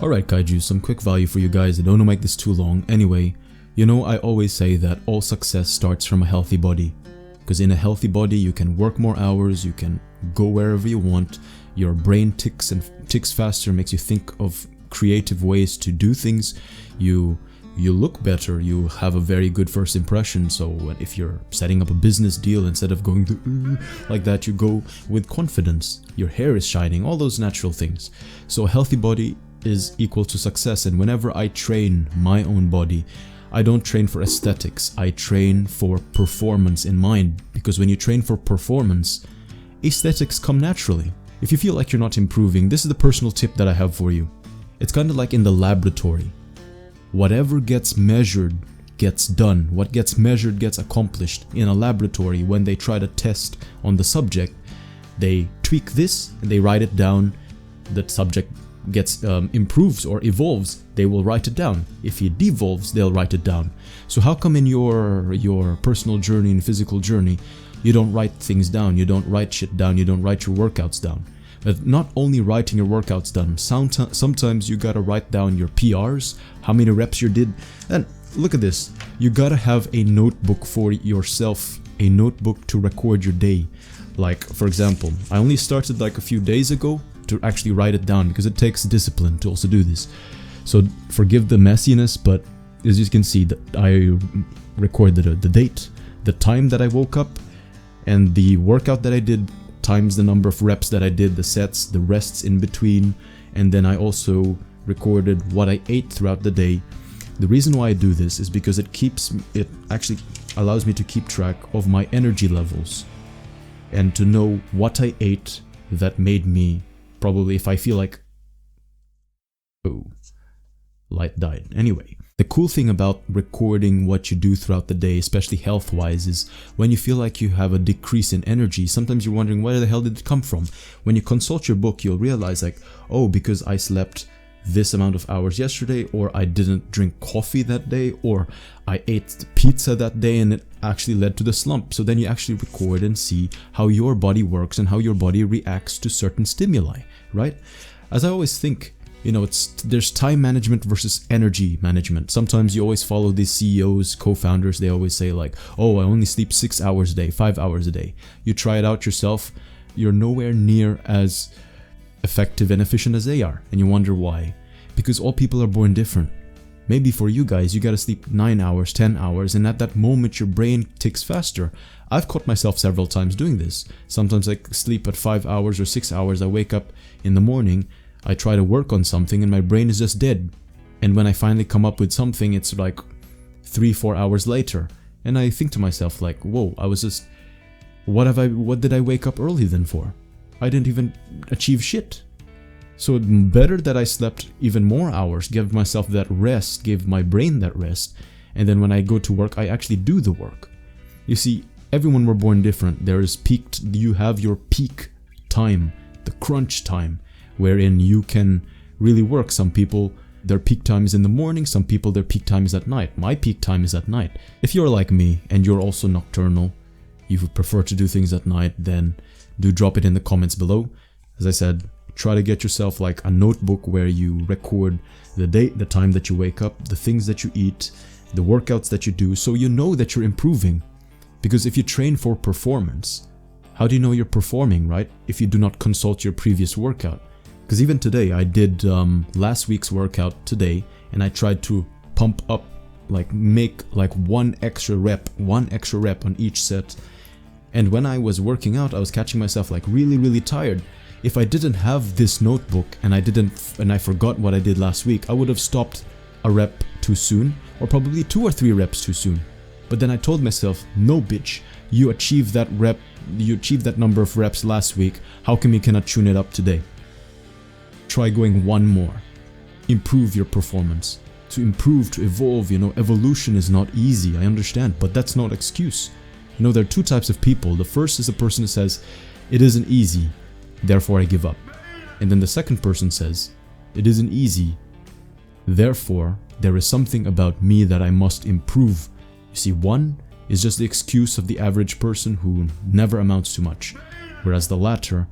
Alright kaiju, some quick value for you guys. I don't want to make this too long. Anyway, you know I always say that all success starts from a healthy body. Because in a healthy body you can work more hours, you can go wherever you want, your brain ticks faster, makes you think of creative ways to do things, you look better, you have a very good first impression. So if you're setting up a business deal, instead of going to like that, you go with confidence, your hair is shining, all those natural things. So a healthy body is equal to success. And whenever I train my own body, I don't train for aesthetics, I train for performance in mind. Because when you train for performance, aesthetics come naturally. If you feel like you're not improving, this is the personal tip that I have for you. It's kind of like in the laboratory. Whatever gets measured gets done. What gets measured gets accomplished. In a laboratory, when they try to test on the subject, they tweak this and they write it down. The subject gets improves or evolves, they will write it down. If he devolves, they'll write it down. So how come in your personal journey and physical journey, you don't write things down, you don't write shit down, you don't write your workouts down? But not only writing your workouts down, sometimes you gotta write down your PRs, how many reps you did. And look at this, you gotta have a notebook for yourself, a notebook to record your day. Like for example, I only started like a few days ago to actually write it down, because it takes discipline to also do this. So forgive the messiness, but as you can see, that I recorded the date, the time that I woke up, and the workout that I did, times the number of reps that I did, the sets, the rests in between, and then I also recorded what I ate throughout the day. The reason why I do this is because it actually allows me to keep track of my energy levels and to know what I ate that made me, probably if I feel like, oh, light died. Anyway, the cool thing about recording what you do throughout the day, especially health-wise, is when you feel like you have a decrease in energy, sometimes you're wondering where the hell did it come from? When you consult your book, you'll realize like, oh, because I slept this amount of hours yesterday, or I didn't drink coffee that day, or I ate pizza that day and it actually led to the slump. So then you actually record and see how your body works and how your body reacts to certain stimuli, right? As I always think, you know, there's time management versus energy management. Sometimes you always follow these CEOs, co-founders, they always say like, oh, I only sleep 6 hours a day, 5 hours a day. You try it out yourself, you're nowhere near as effective and efficient as they are, and you wonder why. Because all people are born different. Maybe for you guys, you gotta sleep 9 hours, 10 hours, and at that moment your brain ticks faster. I've caught myself several times doing this. Sometimes I sleep at 5 hours or 6 hours, I wake up in the morning, I try to work on something and my brain is just dead. And when I finally come up with something, it's like 3-4 hours later. And I think to myself like, whoa, I was just, what did I wake up early then for? I didn't even achieve shit. So better that I slept even more hours, give myself that rest, give my brain that rest, and then when I go to work, I actually do the work. You see, everyone were born different. You have your peak time, the crunch time, wherein you can really work. Some people, their peak time is in the morning, some people their peak time is at night. My peak time is at night. If you're like me and you're also nocturnal, you would prefer to do things at night, then do drop it in the comments below. As I said, try to get yourself like a notebook where you record the date, the time that you wake up, the things that you eat, the workouts that you do, so you know that you're improving. Because if you train for performance, how do you know you're performing, right? If you do not consult your previous workout. Because even today, I did last week's workout today, and I tried to pump up, like make like one extra rep on each set. And when I was working out, I was catching myself like really tired. If I didn't have this notebook and I forgot what I did last week, I would have stopped a rep too soon, or probably 2 or 3 reps too soon. But then I told myself, no bitch, you achieved that number of reps last week, how come you cannot tune it up today? Try going one more. Improve your performance. To improve, to evolve, you know, evolution is not easy, I understand, but that's not an excuse. You know, there are 2 types of people. The first is a person who says, it isn't easy, therefore I give up. And then the second person says, it isn't easy, therefore there is something about me that I must improve. You see, one is just the excuse of the average person who never amounts to much, whereas the latter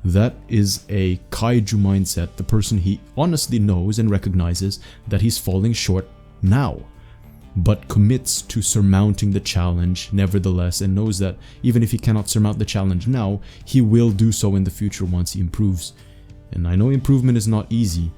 That is a kaiju mindset, the person he honestly knows and recognizes that he's falling short now, but commits to surmounting the challenge nevertheless, and knows that even if he cannot surmount the challenge now, he will do so in the future once he improves. And I know improvement is not easy,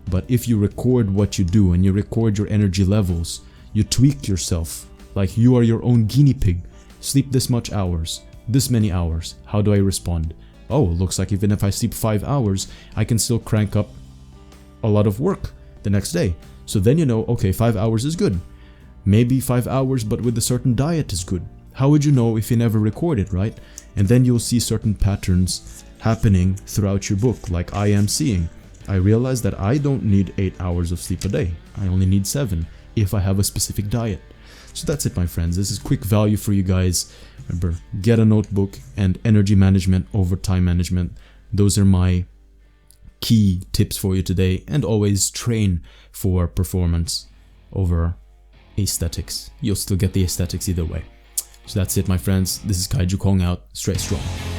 but if you record what you do and you record your energy levels, you tweak yourself like you are your own guinea pig. Sleep this much hours, this many hours, how do I respond? Oh, looks like even if I sleep 5 hours, I can still crank up a lot of work the next day. So then you know, okay, 5 hours is good. Maybe 5 hours but with a certain diet is good. How would you know if you never recorded, right? And then you'll see certain patterns happening throughout your book, like I am seeing. I realize that I don't need 8 hours of sleep a day. I only need 7 if I have a specific diet. So that's it, my friends. This is quick value for you guys. Remember, get a notebook, and energy management over time management. Those are my key tips for you today. And always train for performance over aesthetics. You'll still get the aesthetics either way. So that's it, my friends. This is Kaiju Kong out. Stay strong.